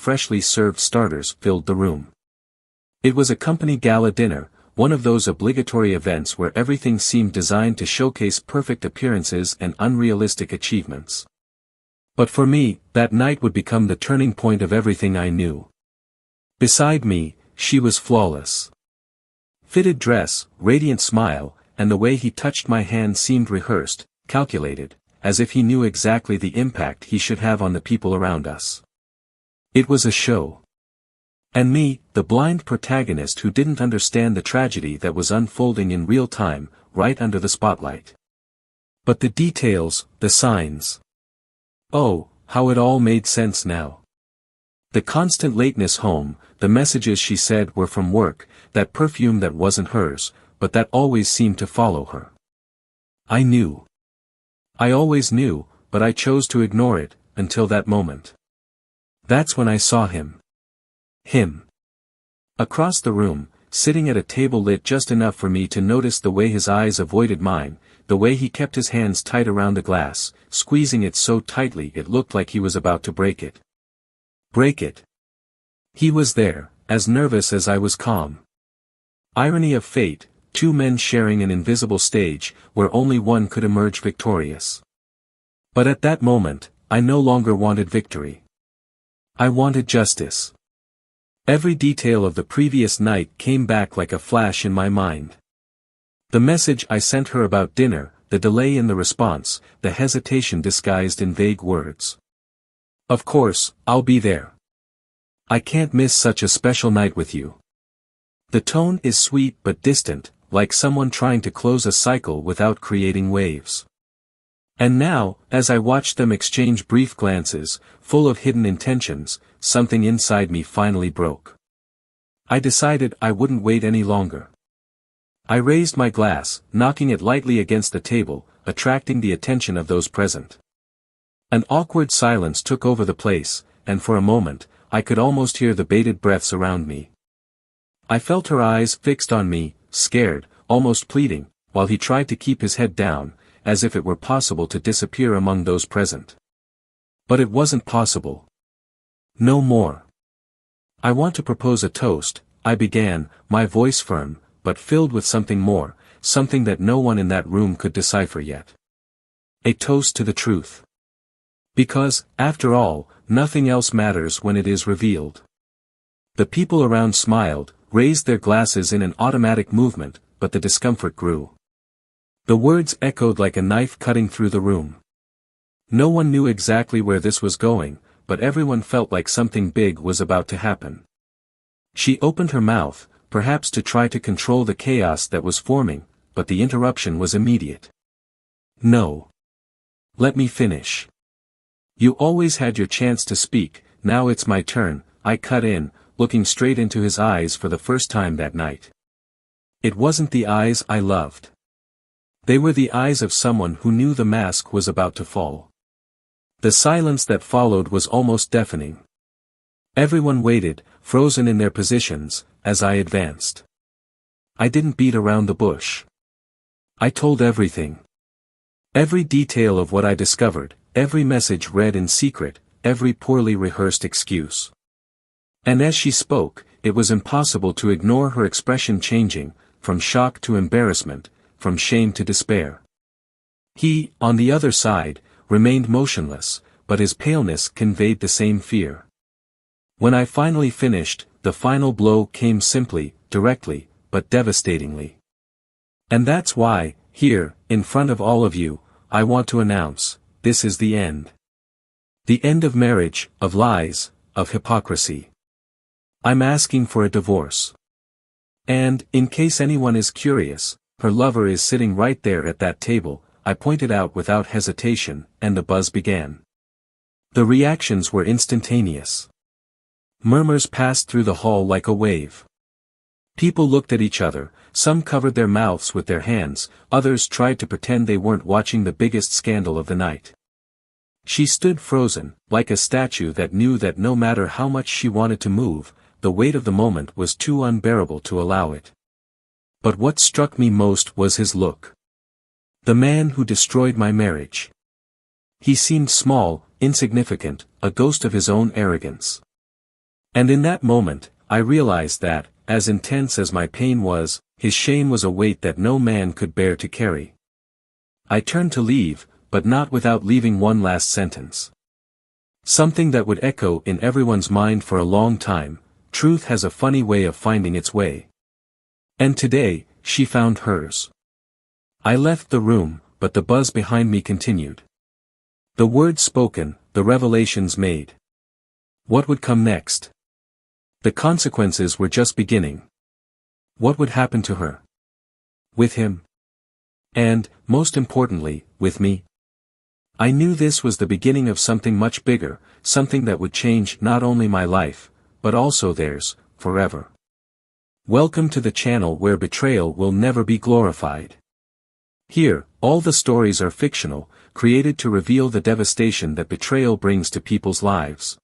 freshly served starters filled the room. It was a company gala dinner, one of those obligatory events where everything seemed designed to showcase perfect appearances and unrealistic achievements. But for me, that night would become the turning point of everything I knew. Beside me, she was flawless. Fitted dress, radiant smile, and the way he touched my hand seemed rehearsed, calculated, as if he knew exactly the impact he should have on the people around us. It was a show. And me, the blind protagonist who didn't understand the tragedy that was unfolding in real time, right under the spotlight. But the details, the signs. Oh, how it all made sense now. The constant lateness home, the messages she said were from work, that perfume that wasn't hers, but that always seemed to follow her. I knew. I always knew, but I chose to ignore it, until that moment. That's when I saw him. Him. Across the room, sitting at a table lit just enough for me to notice the way his eyes avoided mine, the way he kept his hands tight around the glass, squeezing it so tightly it looked like he was about to break it. Break it. He was there, as nervous as I was calm. Irony of fate, two men sharing an invisible stage, where only one could emerge victorious. But at that moment, I no longer wanted victory. I wanted justice. Every detail of the previous night came back like a flash in my mind. The message I sent her about dinner, the delay in the response, the hesitation disguised in vague words. Of course, I'll be there. I can't miss such a special night with you. The tone is sweet but distant, like someone trying to close a cycle without creating waves. And now, as I watched them exchange brief glances, full of hidden intentions, something inside me finally broke. I decided I wouldn't wait any longer. I raised my glass, knocking it lightly against the table, attracting the attention of those present. An awkward silence took over the place, and for a moment, I could almost hear the bated breaths around me. I felt her eyes fixed on me, scared, almost pleading, while he tried to keep his head down, as if it were possible to disappear among those present. But it wasn't possible. No more. I want to propose a toast, I began, my voice firm, but filled with something more, something that no one in that room could decipher yet. A toast to the truth. Because, after all, nothing else matters when it is revealed. The people around smiled, raised their glasses in an automatic movement, but the discomfort grew. The words echoed like a knife cutting through the room. No one knew exactly where this was going, but everyone felt like something big was about to happen. She opened her mouth, perhaps to try to control the chaos that was forming, but the interruption was immediate. No. Let me finish. You always had your chance to speak, now it's my turn, I cut in, looking straight into his eyes for the first time that night. It wasn't the eyes I loved. They were the eyes of someone who knew the mask was about to fall. The silence that followed was almost deafening. Everyone waited, frozen in their positions, as I advanced. I didn't beat around the bush. I told everything. Every detail of what I discovered, every message read in secret, every poorly rehearsed excuse. And as she spoke, it was impossible to ignore her expression changing, from shock to embarrassment, from shame to despair. He, on the other side, remained motionless, but his paleness conveyed the same fear. When I finally finished, the final blow came simply, directly, but devastatingly. And that's why, here, in front of all of you, I want to announce, this is the end. The end of marriage, of lies, of hypocrisy. I'm asking for a divorce. And, in case anyone is curious, her lover is sitting right there at that table, I pointed out without hesitation, and the buzz began. The reactions were instantaneous. Murmurs passed through the hall like a wave. People looked at each other, some covered their mouths with their hands, others tried to pretend they weren't watching the biggest scandal of the night. She stood frozen, like a statue that knew that no matter how much she wanted to move, the weight of the moment was too unbearable to allow it. But what struck me most was his look. The man who destroyed my marriage. He seemed small, insignificant, a ghost of his own arrogance. And in that moment, I realized that, as intense as my pain was, his shame was a weight that no man could bear to carry. I turned to leave, but not without leaving one last sentence. Something that would echo in everyone's mind for a long time: truth has a funny way of finding its way. And today, she found hers. I left the room, but the buzz behind me continued. The words spoken, the revelations made. What would come next? The consequences were just beginning. What would happen to her? With him? And, most importantly, with me? I knew this was the beginning of something much bigger, something that would change not only my life, but also theirs, forever. Welcome to the channel where betrayal will never be glorified. Here, all the stories are fictional, created to reveal the devastation that betrayal brings to people's lives.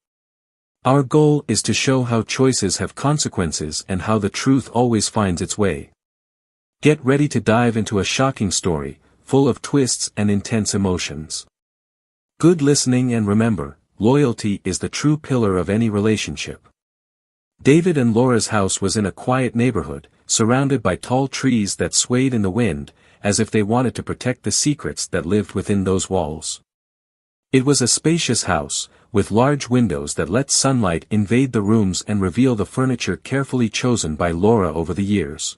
Our goal is to show how choices have consequences and how the truth always finds its way. Get ready to dive into a shocking story, full of twists and intense emotions. Good listening, and remember, loyalty is the true pillar of any relationship. David and Laura's house was in a quiet neighborhood, surrounded by tall trees that swayed in the wind, as if they wanted to protect the secrets that lived within those walls. It was a spacious house, with large windows that let sunlight invade the rooms and reveal the furniture carefully chosen by Laura over the years.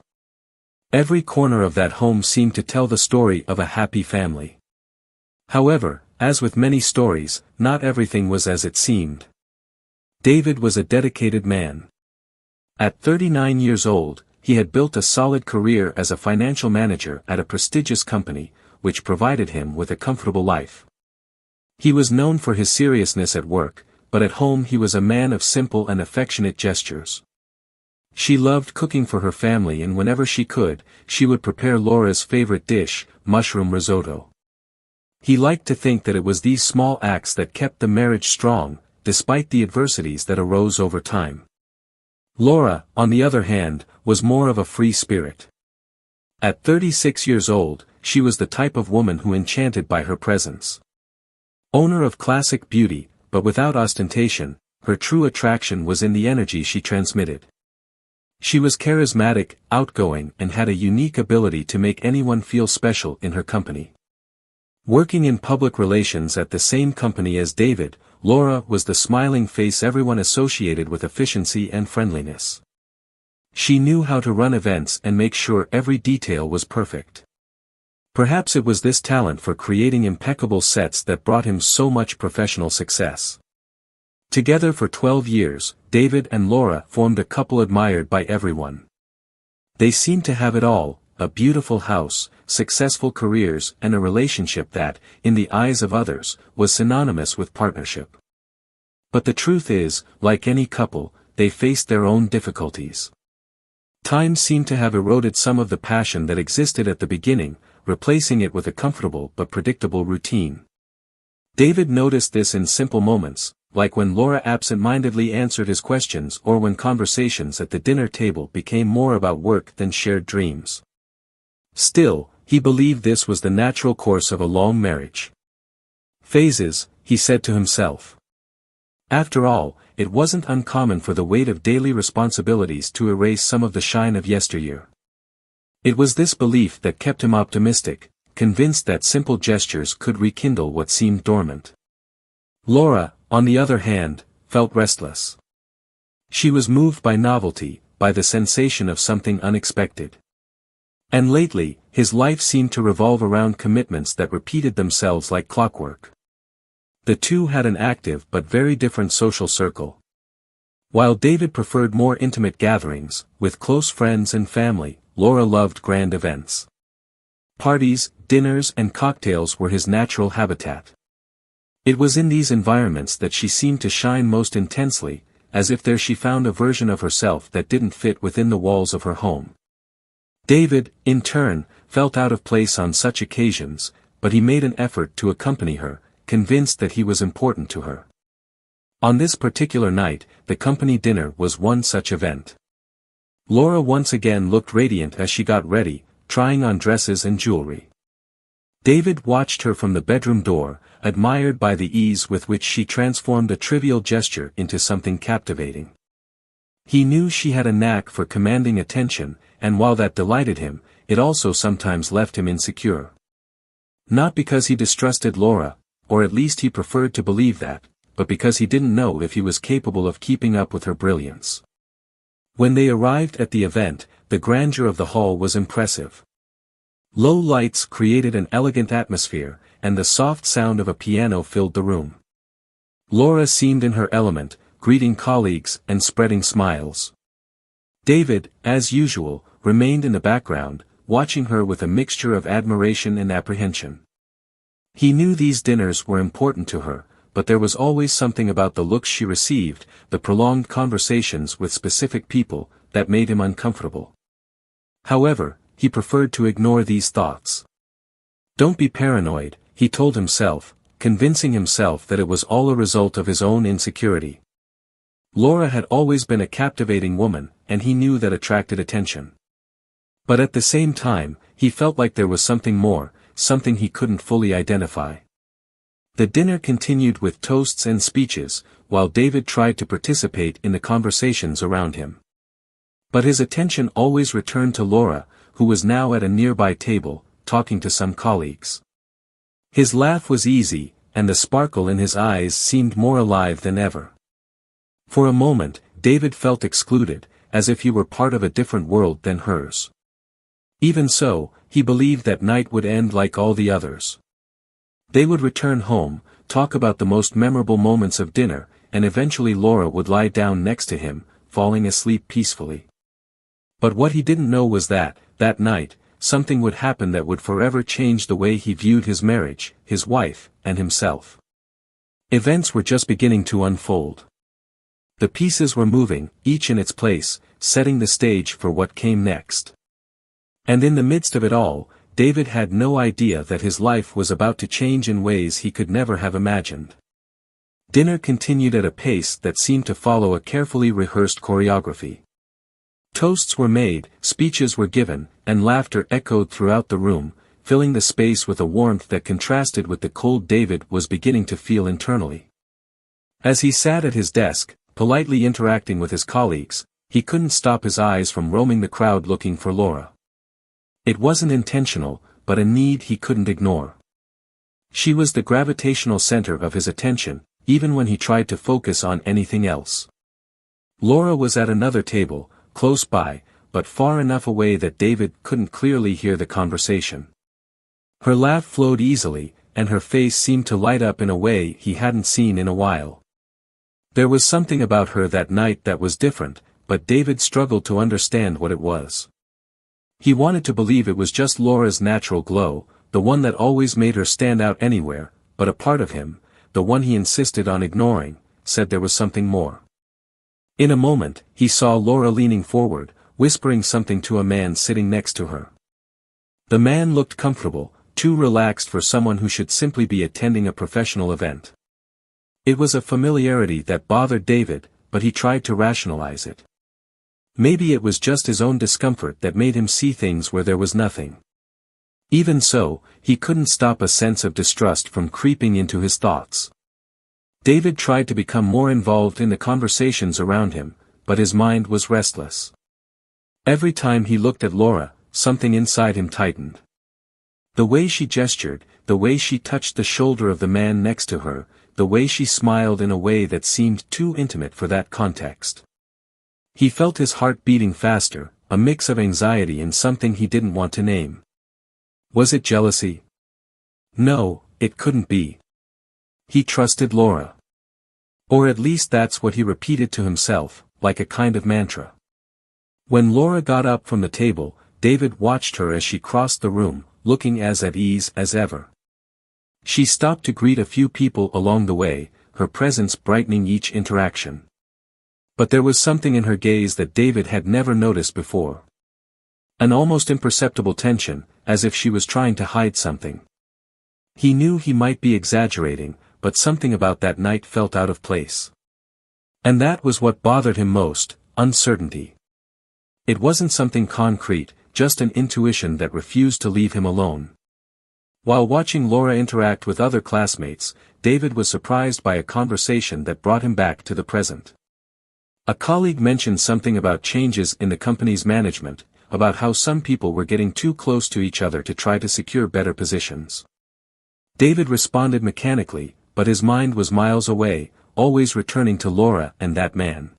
Every corner of that home seemed to tell the story of a happy family. However, as with many stories, not everything was as it seemed. David was a dedicated man. At 39 years old, he had built a solid career as a financial manager at a prestigious company, which provided him with a comfortable life. He was known for his seriousness at work, but at home he was a man of simple and affectionate gestures. She loved cooking for her family, and whenever she could, she would prepare Laura's favorite dish, mushroom risotto. He liked to think that it was these small acts that kept the marriage strong, despite the adversities that arose over time. Laura, on the other hand, was more of a free spirit. At 36 years old, she was the type of woman who enchanted by her presence. Owner of classic beauty, but without ostentation, her true attraction was in the energy she transmitted. She was charismatic, outgoing, and had a unique ability to make anyone feel special in her company. Working in public relations at the same company as David, Laura was the smiling face everyone associated with efficiency and friendliness. She knew how to run events and make sure every detail was perfect. Perhaps it was this talent for creating impeccable sets that brought him so much professional success. Together for 12 years, David and Laura formed a couple admired by everyone. They seemed to have it all: a beautiful house, successful careers, and a relationship that, in the eyes of others, was synonymous with partnership. But the truth is, like any couple, they faced their own difficulties. Time seemed to have eroded some of the passion that existed at the beginning, replacing it with a comfortable but predictable routine. David noticed this in simple moments, like when Laura absent-mindedly answered his questions, or when conversations at the dinner table became more about work than shared dreams. Still, he believed this was the natural course of a long marriage. Phases, he said to himself. After all, it wasn't uncommon for the weight of daily responsibilities to erase some of the shine of yesteryear. It was this belief that kept him optimistic, convinced that simple gestures could rekindle what seemed dormant. Laura, on the other hand, felt restless. She was moved by novelty, by the sensation of something unexpected. And lately, his life seemed to revolve around commitments that repeated themselves like clockwork. The two had an active but very different social circle. While David preferred more intimate gatherings, with close friends and family, Laura loved grand events. Parties, dinners, and cocktails were his natural habitat. It was in these environments that she seemed to shine most intensely, as if there she found a version of herself that didn't fit within the walls of her home. David, in turn, felt out of place on such occasions, but he made an effort to accompany her, convinced that he was important to her. On this particular night, the company dinner was one such event. Laura once again looked radiant as she got ready, trying on dresses and jewelry. David watched her from the bedroom door, admired by the ease with which she transformed a trivial gesture into something captivating. He knew she had a knack for commanding attention, and while that delighted him, it also sometimes left him insecure. Not because he distrusted Laura, or at least he preferred to believe that, but because he didn't know if he was capable of keeping up with her brilliance. When they arrived at the event, the grandeur of the hall was impressive. Low lights created an elegant atmosphere, and the soft sound of a piano filled the room. Laura seemed in her element, greeting colleagues and spreading smiles. David, as usual, remained in the background, watching her with a mixture of admiration and apprehension. He knew these dinners were important to her, but there was always something about the looks she received, the prolonged conversations with specific people, that made him uncomfortable. However, he preferred to ignore these thoughts. Don't be paranoid, he told himself, convincing himself that it was all a result of his own insecurity. Laura had always been a captivating woman, and he knew that attracted attention. But at the same time, he felt like there was something more, something he couldn't fully identify. The dinner continued with toasts and speeches, while David tried to participate in the conversations around him. But his attention always returned to Laura, who was now at a nearby table, talking to some colleagues. His laugh was easy, and the sparkle in his eyes seemed more alive than ever. For a moment, David felt excluded, as if he were part of a different world than hers. Even so, he believed that night would end like all the others. They would return home, talk about the most memorable moments of dinner, and eventually Laura would lie down next to him, falling asleep peacefully. But what he didn't know was that night, something would happen that would forever change the way he viewed his marriage, his wife, and himself. Events were just beginning to unfold. The pieces were moving, each in its place, setting the stage for what came next. And in the midst of it all, David had no idea that his life was about to change in ways he could never have imagined. Dinner continued at a pace that seemed to follow a carefully rehearsed choreography. Toasts were made, speeches were given, and laughter echoed throughout the room, filling the space with a warmth that contrasted with the cold David was beginning to feel internally. As he sat at his desk, politely interacting with his colleagues, he couldn't stop his eyes from roaming the crowd looking for Laura. It wasn't intentional, but a need he couldn't ignore. She was the gravitational center of his attention, even when he tried to focus on anything else. Laura was at another table, close by, but far enough away that David couldn't clearly hear the conversation. Her laugh flowed easily, and her face seemed to light up in a way he hadn't seen in a while. There was something about her that night that was different, but David struggled to understand what it was. He wanted to believe it was just Laura's natural glow, the one that always made her stand out anywhere, but a part of him, the one he insisted on ignoring, said there was something more. In a moment, he saw Laura leaning forward, whispering something to a man sitting next to her. The man looked comfortable, too relaxed for someone who should simply be attending a professional event. It was a familiarity that bothered David, but he tried to rationalize it. Maybe it was just his own discomfort that made him see things where there was nothing. Even so, he couldn't stop a sense of distrust from creeping into his thoughts. David tried to become more involved in the conversations around him, but his mind was restless. Every time he looked at Laura, something inside him tightened. The way she gestured, the way she touched the shoulder of the man next to her, the way she smiled in a way that seemed too intimate for that context. He felt his heart beating faster, a mix of anxiety and something he didn't want to name. Was it jealousy? No, it couldn't be. He trusted Laura. Or at least that's what he repeated to himself, like a kind of mantra. When Laura got up from the table, David watched her as she crossed the room, looking as at ease as ever. She stopped to greet a few people along the way, her presence brightening each interaction. But there was something in her gaze that David had never noticed before. An almost imperceptible tension, as if she was trying to hide something. He knew he might be exaggerating, but something about that night felt out of place. And that was what bothered him most, uncertainty. It wasn't something concrete, just an intuition that refused to leave him alone. While watching Laura interact with other classmates, David was surprised by a conversation that brought him back to the present. A colleague mentioned something about changes in the company's management, about how some people were getting too close to each other to try to secure better positions. David responded mechanically, but his mind was miles away, always returning to Laura and that man.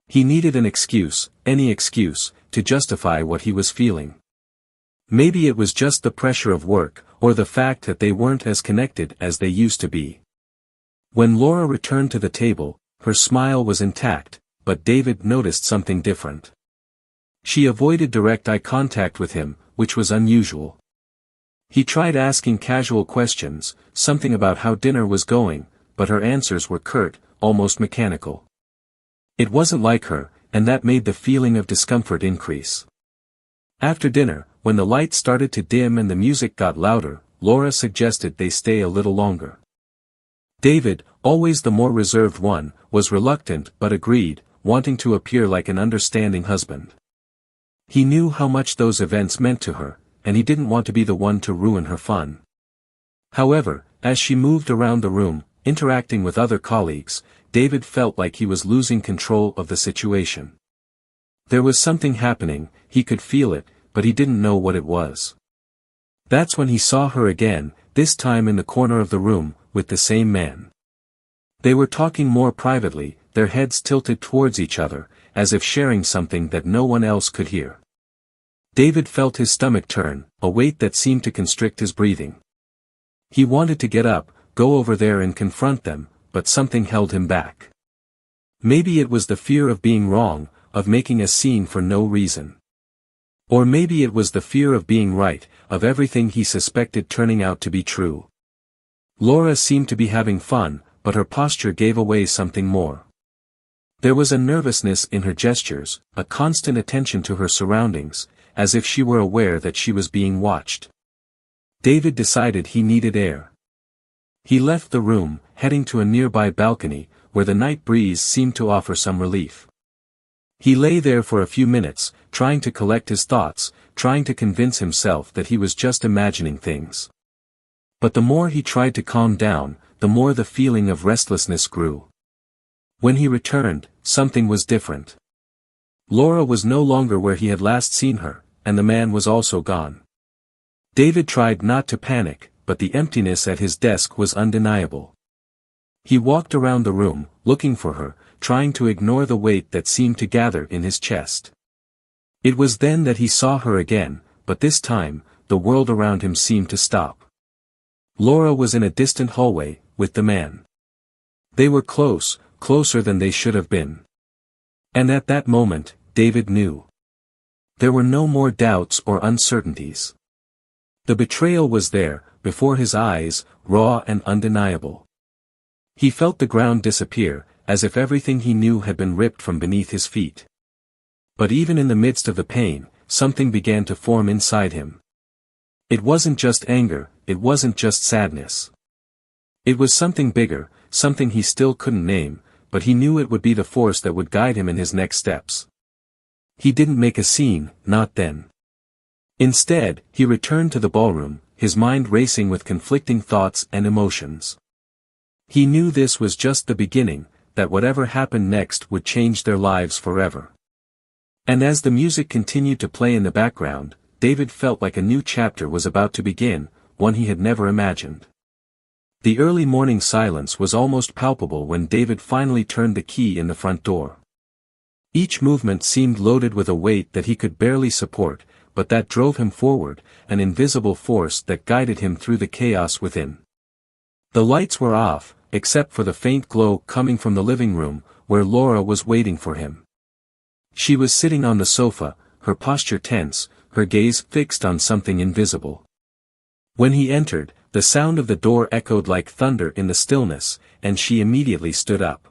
He needed an excuse, any excuse, to justify what he was feeling. Maybe it was just the pressure of work, or the fact that they weren't as connected as they used to be. When Laura returned to the table, her smile was intact, but David noticed something different. She avoided direct eye contact with him, which was unusual. He tried asking casual questions, something about how dinner was going, but her answers were curt, almost mechanical. It wasn't like her, and that made the feeling of discomfort increase. After dinner, when the lights started to dim and the music got louder, Laura suggested they stay a little longer. David, always the more reserved one, was reluctant but agreed, wanting to appear like an understanding husband. He knew how much those events meant to her, and he didn't want to be the one to ruin her fun. However, as she moved around the room, interacting with other colleagues, David felt like he was losing control of the situation. There was something happening, he could feel it, but he didn't know what it was. That's when he saw her again, this time in the corner of the room, with the same man. They were talking more privately, their heads tilted towards each other, as if sharing something that no one else could hear. David felt his stomach turn, a weight that seemed to constrict his breathing. He wanted to get up, go over there and confront them, but something held him back. Maybe it was the fear of being wrong, of making a scene for no reason. Or maybe it was the fear of being right, of everything he suspected turning out to be true. Laura seemed to be having fun, but her posture gave away something more. There was a nervousness in her gestures, a constant attention to her surroundings, as if she were aware that she was being watched. David decided he needed air. He left the room, heading to a nearby balcony, where the night breeze seemed to offer some relief. He lay there for a few minutes, trying to collect his thoughts, trying to convince himself that he was just imagining things. But the more he tried to calm down, the more the feeling of restlessness grew. When he returned, something was different. Laura was no longer where he had last seen her, and the man was also gone. David tried not to panic, but the emptiness at his desk was undeniable. He walked around the room, looking for her, trying to ignore the weight that seemed to gather in his chest. It was then that he saw her again, but this time, the world around him seemed to stop. Laura was in a distant hallway, with the man. They were close, closer than they should have been. And at that moment, David knew. There were no more doubts or uncertainties. The betrayal was there, before his eyes, raw and undeniable. He felt the ground disappear, as if everything he knew had been ripped from beneath his feet. But even in the midst of the pain, something began to form inside him. It wasn't just anger, it wasn't just sadness. It was something bigger, something he still couldn't name, but he knew it would be the force that would guide him in his next steps. He didn't make a scene, not then. Instead, he returned to the ballroom, his mind racing with conflicting thoughts and emotions. He knew this was just the beginning, that whatever happened next would change their lives forever. And as the music continued to play in the background, David felt like a new chapter was about to begin, one he had never imagined. The early morning silence was almost palpable when David finally turned the key in the front door. Each movement seemed loaded with a weight that he could barely support, but that drove him forward, an invisible force that guided him through the chaos within. The lights were off, except for the faint glow coming from the living room, where Laura was waiting for him. She was sitting on the sofa, her posture tense, her gaze fixed on something invisible. When he entered, the sound of the door echoed like thunder in the stillness, and she immediately stood up.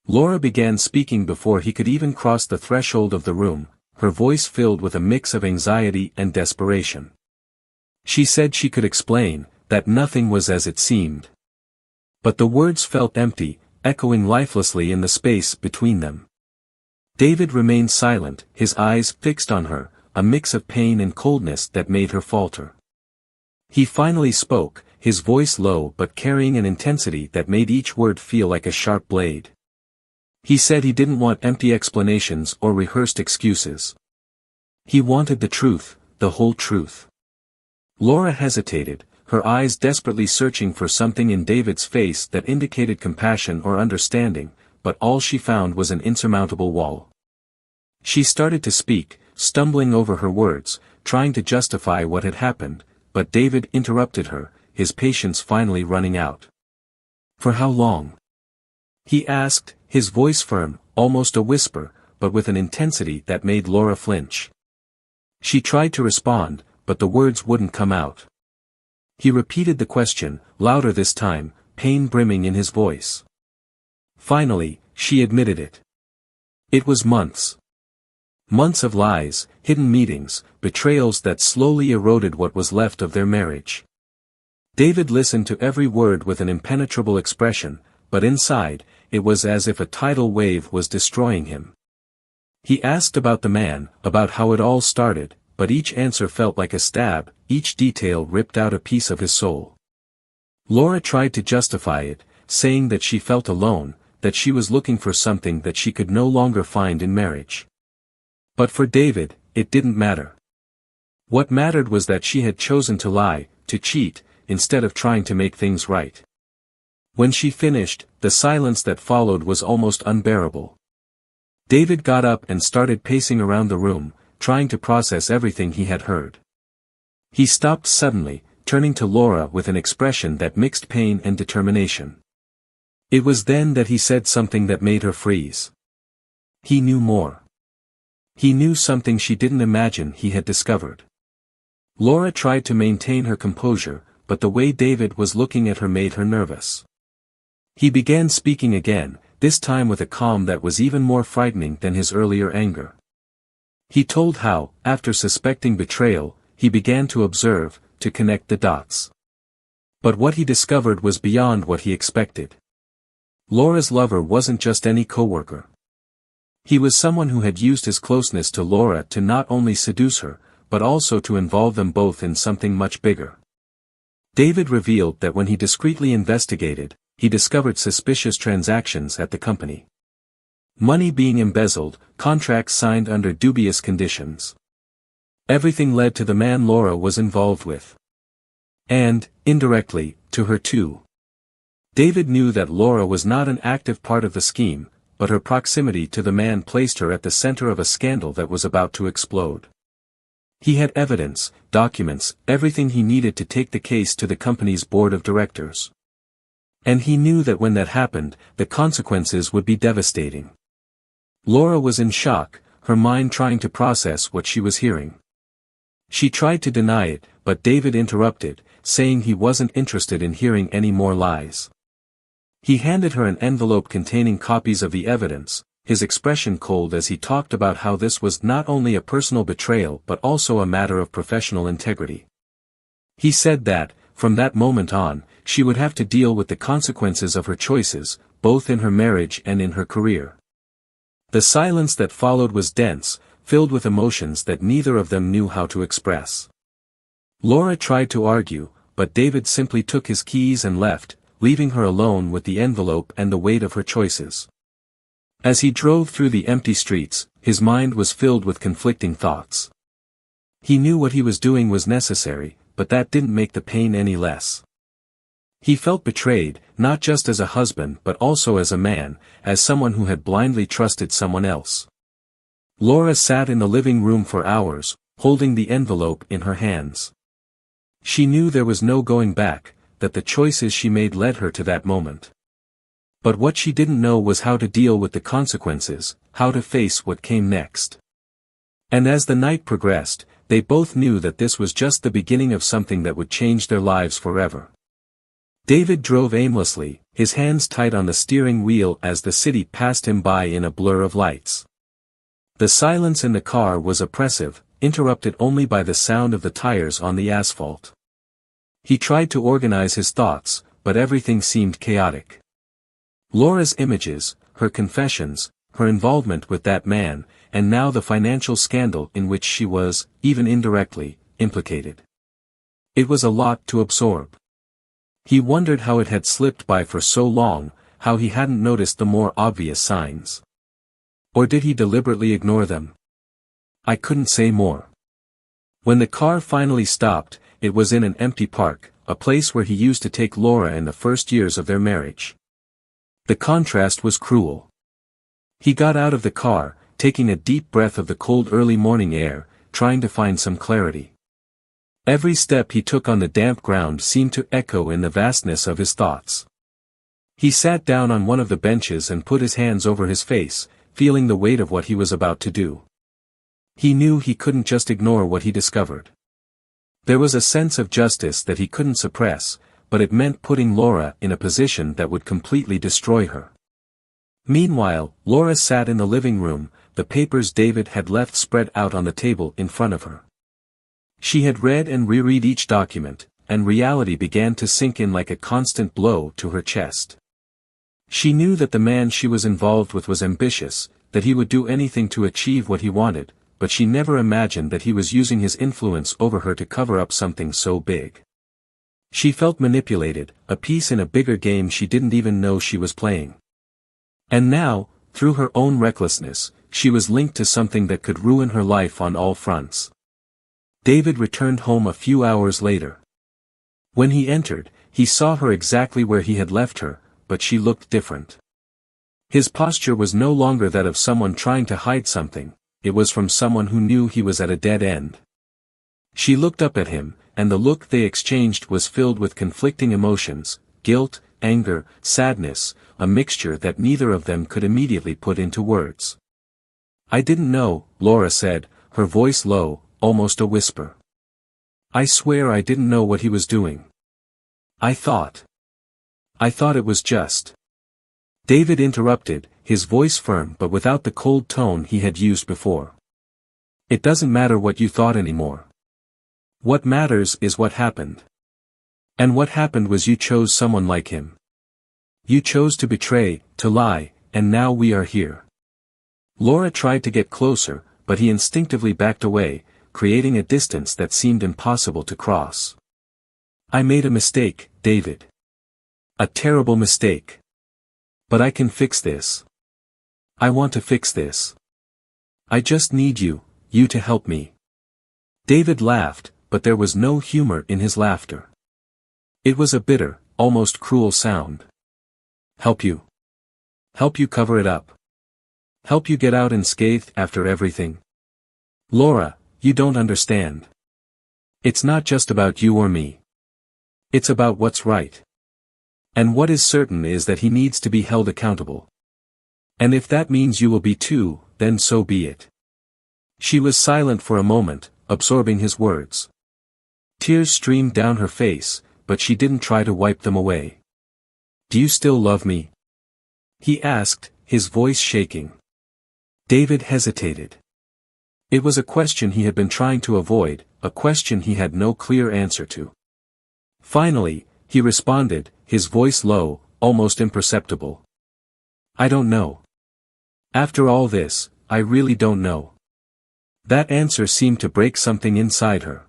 Laura began speaking before he could even cross the threshold of the room, her voice filled with a mix of anxiety and desperation. She said she could explain, that nothing was as it seemed. But the words felt empty, echoing lifelessly in the space between them. David remained silent, his eyes fixed on her, a mix of pain and coldness that made her falter. He finally spoke, his voice low but carrying an intensity that made each word feel like a sharp blade. He said he didn't want empty explanations or rehearsed excuses. He wanted the truth, the whole truth. Laura hesitated, her eyes desperately searching for something in David's face that indicated compassion or understanding, but all she found was an insurmountable wall. She started to speak, stumbling over her words, trying to justify what had happened, but David interrupted her, his patience finally running out. "For how long?" he asked, his voice firm, almost a whisper, but with an intensity that made Laura flinch. She tried to respond, but the words wouldn't come out. He repeated the question, louder this time, pain brimming in his voice. Finally, she admitted it. It was months. Months of lies, hidden meetings, betrayals that slowly eroded what was left of their marriage. David listened to every word with an impenetrable expression, but inside, it was as if a tidal wave was destroying him. He asked about the man, about how it all started, but each answer felt like a stab, each detail ripped out a piece of his soul. Laura tried to justify it, saying that she felt alone, that she was looking for something that she could no longer find in marriage. But for David, it didn't matter. What mattered was that she had chosen to lie, to cheat, instead of trying to make things right. When she finished, the silence that followed was almost unbearable. David got up and started pacing around the room, trying to process everything he had heard. He stopped suddenly, turning to Laura with an expression that mixed pain and determination. It was then that he said something that made her freeze. He knew more. He knew something she didn't imagine he had discovered. Laura tried to maintain her composure, but the way David was looking at her made her nervous. He began speaking again, this time with a calm that was even more frightening than his earlier anger. He told how, after suspecting betrayal, he began to observe, to connect the dots. But what he discovered was beyond what he expected. Laura's lover wasn't just any coworker. He was someone who had used his closeness to Laura to not only seduce her, but also to involve them both in something much bigger. David revealed that when he discreetly investigated, he discovered suspicious transactions at the company. Money being embezzled, contracts signed under dubious conditions. Everything led to the man Laura was involved with. And, indirectly, to her too. David knew that Laura was not an active part of the scheme, but her proximity to the man placed her at the center of a scandal that was about to explode. He had evidence, documents, everything he needed to take the case to the company's board of directors. And he knew that when that happened, the consequences would be devastating. Laura was in shock, her mind trying to process what she was hearing. She tried to deny it, but David interrupted, saying he wasn't interested in hearing any more lies. He handed her an envelope containing copies of the evidence, his expression cold as he talked about how this was not only a personal betrayal but also a matter of professional integrity. He said that, from that moment on, she would have to deal with the consequences of her choices, both in her marriage and in her career. The silence that followed was dense, filled with emotions that neither of them knew how to express. Laura tried to argue, but David simply took his keys and left, leaving her alone with the envelope and the weight of her choices. As he drove through the empty streets, his mind was filled with conflicting thoughts. He knew what he was doing was necessary, but that didn't make the pain any less. He felt betrayed, not just as a husband but also as a man, as someone who had blindly trusted someone else. Laura sat in the living room for hours, holding the envelope in her hands. She knew there was no going back, that the choices she made led her to that moment. But what she didn't know was how to deal with the consequences, how to face what came next. And as the night progressed, they both knew that this was just the beginning of something that would change their lives forever. David drove aimlessly, his hands tight on the steering wheel as the city passed him by in a blur of lights. The silence in the car was oppressive, interrupted only by the sound of the tires on the asphalt. He tried to organize his thoughts, but everything seemed chaotic. Laura's images, her confessions, her involvement with that man, and now the financial scandal in which she was, even indirectly, implicated. It was a lot to absorb. He wondered how it had slipped by for so long, how he hadn't noticed the more obvious signs. Or did he deliberately ignore them? I couldn't say more. When the car finally stopped, it was in an empty park, a place where he used to take Laura in the first years of their marriage. The contrast was cruel. He got out of the car, taking a deep breath of the cold early morning air, trying to find some clarity. Every step he took on the damp ground seemed to echo in the vastness of his thoughts. He sat down on one of the benches and put his hands over his face, feeling the weight of what he was about to do. He knew he couldn't just ignore what he discovered. There was a sense of justice that he couldn't suppress, but it meant putting Laura in a position that would completely destroy her. Meanwhile, Laura sat in the living room, the papers David had left spread out on the table in front of her. She had read and reread each document, and reality began to sink in like a constant blow to her chest. She knew that the man she was involved with was ambitious, that he would do anything to achieve what he wanted, but she never imagined that he was using his influence over her to cover up something so big. She felt manipulated, a piece in a bigger game she didn't even know she was playing. And now, through her own recklessness, she was linked to something that could ruin her life on all fronts. David returned home a few hours later. When he entered, he saw her exactly where he had left her, but she looked different. His posture was no longer that of someone trying to hide something, it was from someone who knew he was at a dead end. She looked up at him, and the look they exchanged was filled with conflicting emotions, guilt, anger, sadness, a mixture that neither of them could immediately put into words. "I didn't know," Laura said, her voice low, almost a whisper. "I swear I didn't know what he was doing. I thought it was just." David interrupted, his voice firm but without the cold tone he had used before. "It doesn't matter what you thought anymore. What matters is what happened. And what happened was you chose someone like him. You chose to betray, to lie, and now we are here." Laura tried to get closer, but he instinctively backed away, creating a distance that seemed impossible to cross. "I made a mistake, David. A terrible mistake. But I can fix this. I want to fix this. I just need you to help me." David laughed, but there was no humor in his laughter. It was a bitter, almost cruel sound. "Help you? Help you cover it up? Help you get out unscathed after everything? Laura, you don't understand. It's not just about you or me. It's about what's right. And what is certain is that he needs to be held accountable. And if that means you will be too, then so be it." She was silent for a moment, absorbing his words. Tears streamed down her face, but she didn't try to wipe them away. "Do you still love me?" he asked, his voice shaking. David hesitated. It was a question he had been trying to avoid, a question he had no clear answer to. Finally, he responded, his voice low, almost imperceptible. "I don't know. After all this, I really don't know." That answer seemed to break something inside her.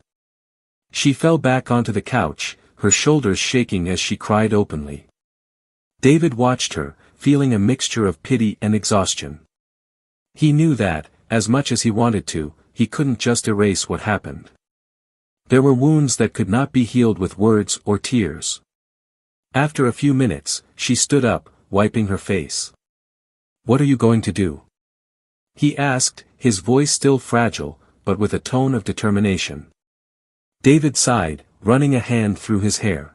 She fell back onto the couch, her shoulders shaking as she cried openly. David watched her, feeling a mixture of pity and exhaustion. He knew that, as much as he wanted to, he couldn't just erase what happened. There were wounds that could not be healed with words or tears. After a few minutes, she stood up, wiping her face. "What are you going to do?" he asked, his voice still fragile, but with a tone of determination. David sighed, running a hand through his hair.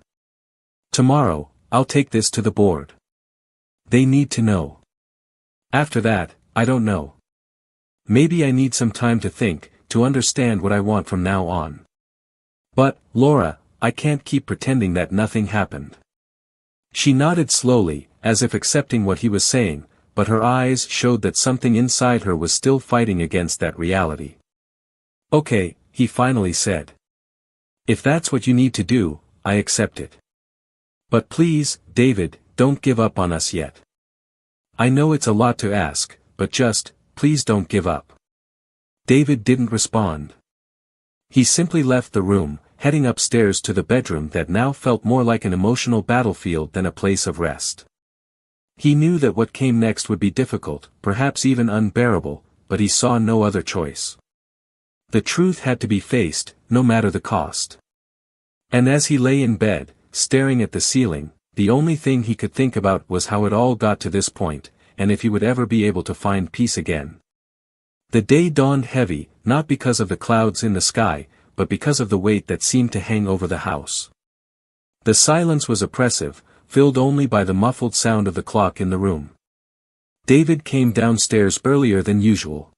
"Tomorrow, I'll take this to the board. They need to know. After that, I don't know. Maybe I need some time to think, to understand what I want from now on. But, Laura, I can't keep pretending that nothing happened." She nodded slowly, as if accepting what he was saying, but her eyes showed that something inside her was still fighting against that reality. "Okay," he finally said. "If that's what you need to do, I accept it. But please, David, don't give up on us yet. I know it's a lot to ask, but just, please don't give up." David didn't respond. He simply left the room, heading upstairs to the bedroom that now felt more like an emotional battlefield than a place of rest. He knew that what came next would be difficult, perhaps even unbearable, but he saw no other choice. The truth had to be faced, no matter the cost. And as he lay in bed, staring at the ceiling, the only thing he could think about was how it all got to this point, and if he would ever be able to find peace again. The day dawned heavy, not because of the clouds in the sky, but because of the weight that seemed to hang over the house. The silence was oppressive, filled only by the muffled sound of the clock in the room. David came downstairs earlier than usual.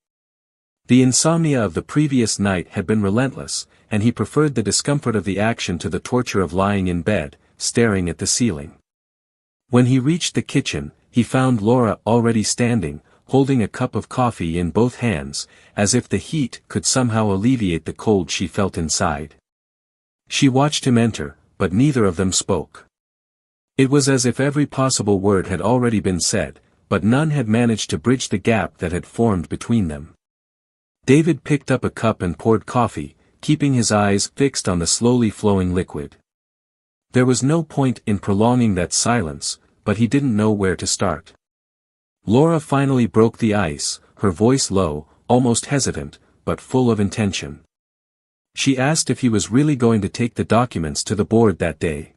The insomnia of the previous night had been relentless, and he preferred the discomfort of the action to the torture of lying in bed, staring at the ceiling. When he reached the kitchen, he found Laura already standing, holding a cup of coffee in both hands, as if the heat could somehow alleviate the cold she felt inside. She watched him enter, but neither of them spoke. It was as if every possible word had already been said, but none had managed to bridge the gap that had formed between them. David picked up a cup and poured coffee, keeping his eyes fixed on the slowly flowing liquid. There was no point in prolonging that silence, but he didn't know where to start. Laura finally broke the ice, her voice low, almost hesitant, but full of intention. She asked if he was really going to take the documents to the board that day.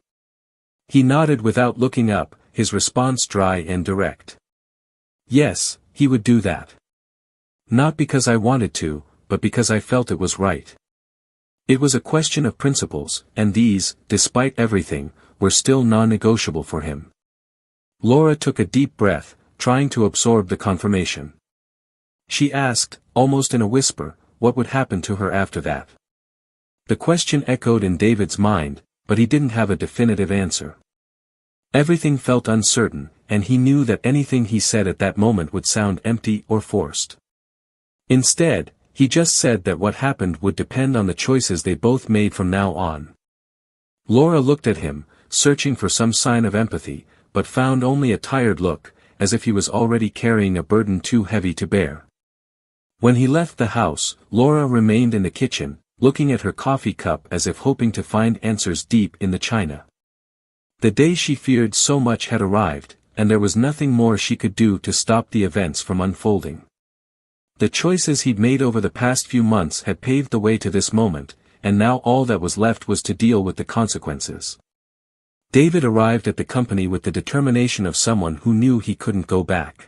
He nodded without looking up, his response dry and direct. Yes, he would do that. Not because I wanted to, but because I felt it was right. It was a question of principles, and these, despite everything, were still non-negotiable for him. Laura took a deep breath, trying to absorb the confirmation. She asked, almost in a whisper, what would happen to her after that. The question echoed in David's mind, but he didn't have a definitive answer. Everything felt uncertain, and he knew that anything he said at that moment would sound empty or forced. Instead, he just said that what happened would depend on the choices they both made from now on. Laura looked at him, searching for some sign of empathy, but found only a tired look, as if he was already carrying a burden too heavy to bear. When he left the house, Laura remained in the kitchen, looking at her coffee cup as if hoping to find answers deep in the china. The day she feared so much had arrived, and there was nothing more she could do to stop the events from unfolding. The choices he'd made over the past few months had paved the way to this moment, and now all that was left was to deal with the consequences. David arrived at the company with the determination of someone who knew he couldn't go back.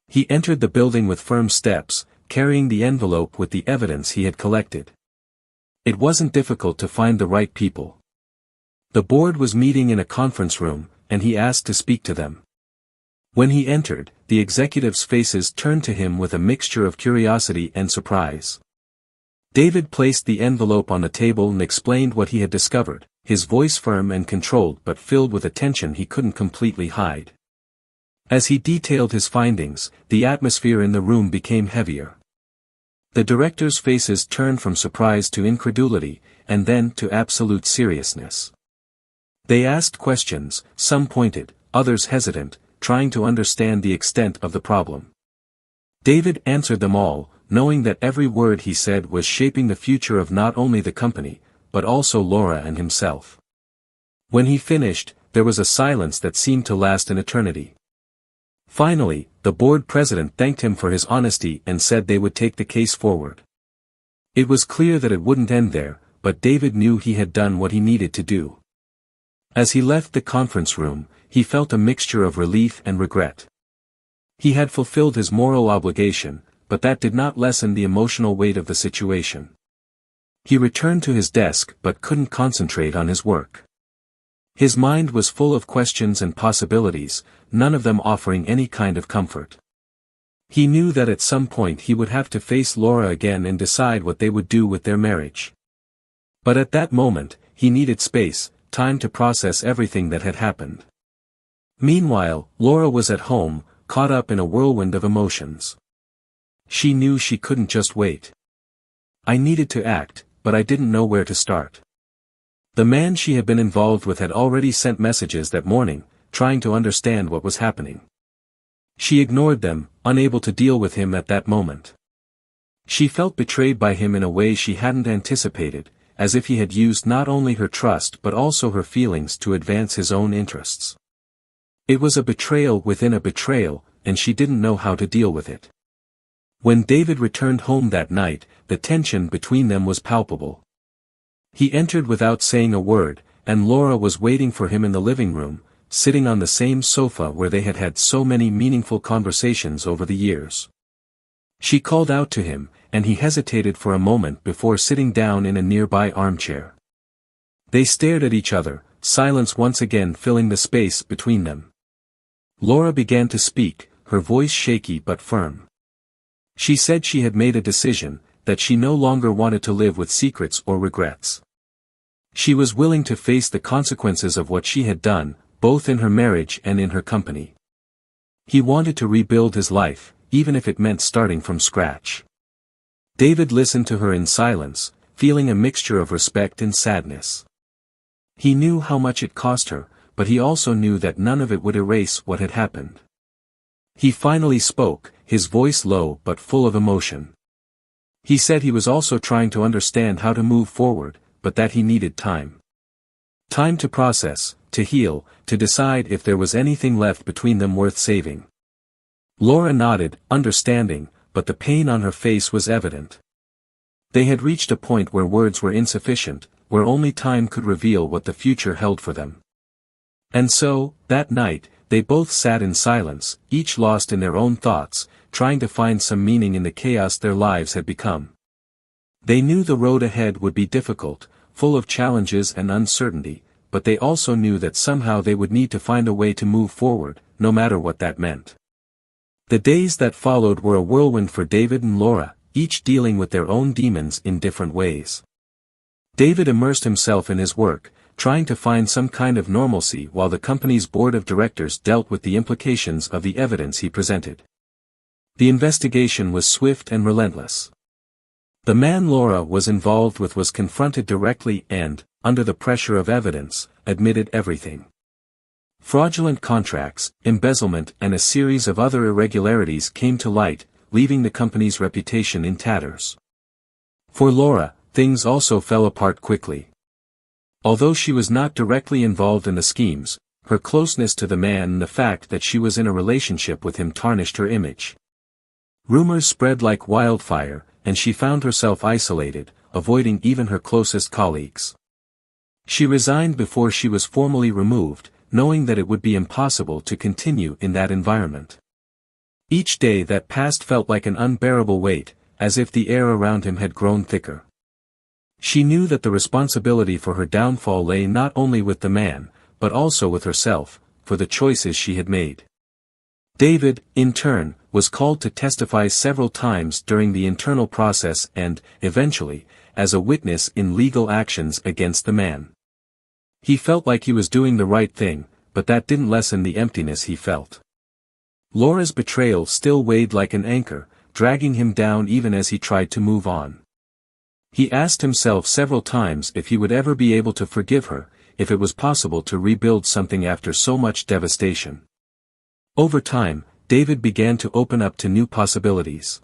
He entered the building with firm steps, carrying the envelope with the evidence he had collected. It wasn't difficult to find the right people. The board was meeting in a conference room, and he asked to speak to them. When he entered, the executives' faces turned to him with a mixture of curiosity and surprise. David placed the envelope on the table and explained what he had discovered, his voice firm and controlled but filled with a tension he couldn't completely hide. As he detailed his findings, the atmosphere in the room became heavier. The directors' faces turned from surprise to incredulity, and then to absolute seriousness. They asked questions, some pointed, others hesitant, trying to understand the extent of the problem. David answered them all, knowing that every word he said was shaping the future of not only the company, but also Laura and himself. When he finished, there was a silence that seemed to last an eternity. Finally, the board president thanked him for his honesty and said they would take the case forward. It was clear that it wouldn't end there, but David knew he had done what he needed to do. As he left the conference room, he felt a mixture of relief and regret. He had fulfilled his moral obligation, but that did not lessen the emotional weight of the situation. He returned to his desk but couldn't concentrate on his work. His mind was full of questions and possibilities, none of them offering any kind of comfort. He knew that at some point he would have to face Laura again and decide what they would do with their marriage. But at that moment, he needed space, time to process everything that had happened. Meanwhile, Laura was at home, caught up in a whirlwind of emotions. She knew she couldn't just wait. I needed to act, but I didn't know where to start. The man she had been involved with had already sent messages that morning, trying to understand what was happening. She ignored them, unable to deal with him at that moment. She felt betrayed by him in a way she hadn't anticipated, as if he had used not only her trust but also her feelings to advance his own interests. It was a betrayal within a betrayal, and she didn't know how to deal with it. When David returned home that night, the tension between them was palpable. He entered without saying a word, and Laura was waiting for him in the living room, sitting on the same sofa where they had had so many meaningful conversations over the years. She called out to him, and he hesitated for a moment before sitting down in a nearby armchair. They stared at each other, silence once again filling the space between them. Laura began to speak, her voice shaky but firm. She said she had made a decision, that she no longer wanted to live with secrets or regrets. She was willing to face the consequences of what she had done, both in her marriage and in her company. He wanted to rebuild his life, even if it meant starting from scratch. David listened to her in silence, feeling a mixture of respect and sadness. He knew how much it cost her, but he also knew that none of it would erase what had happened. He finally spoke, his voice low but full of emotion. He said he was also trying to understand how to move forward, but that he needed time. Time to process, to heal, to decide if there was anything left between them worth saving. Laura nodded, understanding, but the pain on her face was evident. They had reached a point where words were insufficient, where only time could reveal what the future held for them. And so, that night, they both sat in silence, each lost in their own thoughts, trying to find some meaning in the chaos their lives had become. They knew the road ahead would be difficult, full of challenges and uncertainty, but they also knew that somehow they would need to find a way to move forward, no matter what that meant. The days that followed were a whirlwind for David and Laura, each dealing with their own demons in different ways. David immersed himself in his work, trying to find some kind of normalcy while the company's board of directors dealt with the implications of the evidence he presented. The investigation was swift and relentless. The man Laura was involved with was confronted directly and, under the pressure of evidence, admitted everything. Fraudulent contracts, embezzlement and a series of other irregularities came to light, leaving the company's reputation in tatters. For Laura, things also fell apart quickly. Although she was not directly involved in the schemes, her closeness to the man and the fact that she was in a relationship with him tarnished her image. Rumors spread like wildfire, and she found herself isolated, avoiding even her closest colleagues. She resigned before she was formally removed, knowing that it would be impossible to continue in that environment. Each day that passed felt like an unbearable weight, as if the air around him had grown thicker. She knew that the responsibility for her downfall lay not only with the man, but also with herself, for the choices she had made. David, in turn, was called to testify several times during the internal process and, eventually, as a witness in legal actions against the man. He felt like he was doing the right thing, but that didn't lessen the emptiness he felt. Laura's betrayal still weighed like an anchor, dragging him down even as he tried to move on. He asked himself several times if he would ever be able to forgive her, if it was possible to rebuild something after so much devastation. Over time, David began to open up to new possibilities.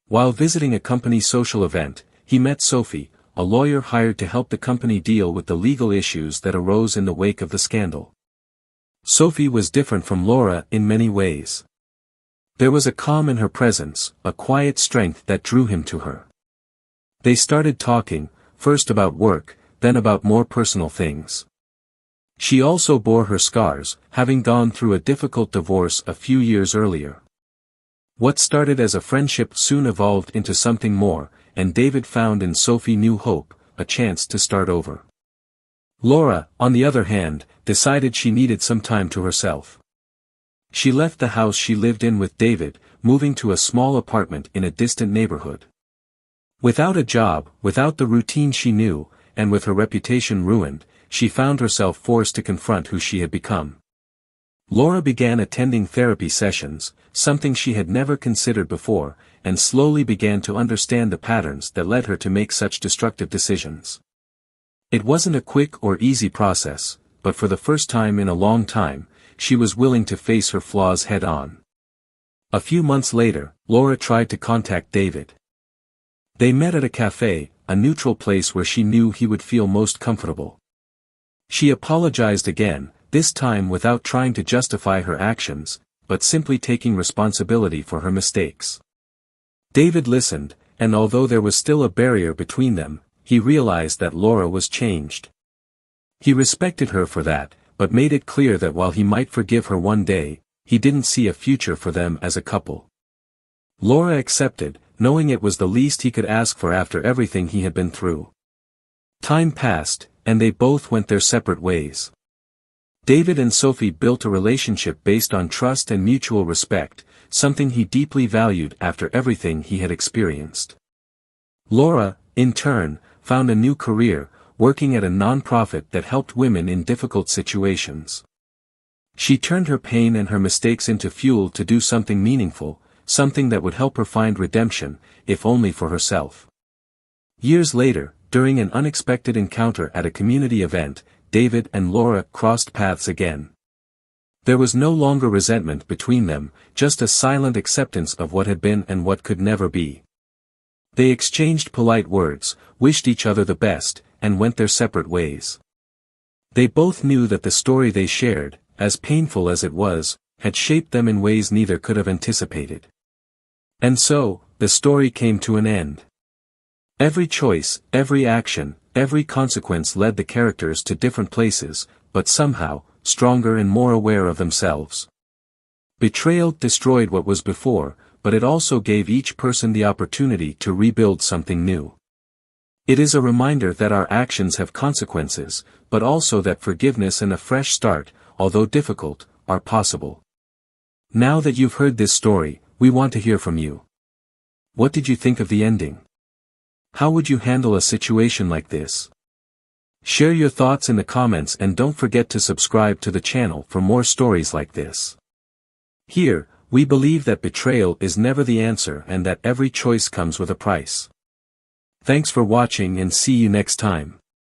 While visiting a company social event, he met Sophie, a lawyer hired to help the company deal with the legal issues that arose in the wake of the scandal. Sophie was different from Laura in many ways. There was a calm in her presence, a quiet strength that drew him to her. They started talking, first about work, then about more personal things. She also bore her scars, having gone through a difficult divorce a few years earlier. What started as a friendship soon evolved into something more, and David found in Sophie new hope, a chance to start over. Laura, on the other hand, decided she needed some time to herself. She left the house she lived in with David, moving to a small apartment in a distant neighborhood. Without a job, without the routine she knew, and with her reputation ruined, she found herself forced to confront who she had become. Laura began attending therapy sessions, something she had never considered before, and slowly began to understand the patterns that led her to make such destructive decisions. It wasn't a quick or easy process, but for the first time in a long time, she was willing to face her flaws head-on. A few months later, Laura tried to contact David. They met at a cafe, a neutral place where she knew he would feel most comfortable. She apologized again, this time without trying to justify her actions, but simply taking responsibility for her mistakes. David listened, and although there was still a barrier between them, he realized that Laura was changed. He respected her for that, but made it clear that while he might forgive her one day, he didn't see a future for them as a couple. Laura accepted, knowing it was the least he could ask for after everything he had been through. Time passed, and they both went their separate ways. David and Sophie built a relationship based on trust and mutual respect, something he deeply valued after everything he had experienced. Laura, in turn, found a new career, working at a non-profit that helped women in difficult situations. She turned her pain and her mistakes into fuel to do something meaningful, something that would help her find redemption, if only for herself. Years later, during an unexpected encounter at a community event, David and Laura crossed paths again. There was no longer resentment between them, just a silent acceptance of what had been and what could never be. They exchanged polite words, wished each other the best, and went their separate ways. They both knew that the story they shared, as painful as it was, had shaped them in ways neither could have anticipated. And so, the story came to an end. Every choice, every action, every consequence led the characters to different places, but somehow, stronger and more aware of themselves. Betrayal destroyed what was before, but it also gave each person the opportunity to rebuild something new. It is a reminder that our actions have consequences, but also that forgiveness and a fresh start, although difficult, are possible. Now that you've heard this story, we want to hear from you. What did you think of the ending? How would you handle a situation like this? Share your thoughts in the comments and don't forget to subscribe to the channel for more stories like this. Here, we believe that betrayal is never the answer and that every choice comes with a price. Thanks for watching and see you next time.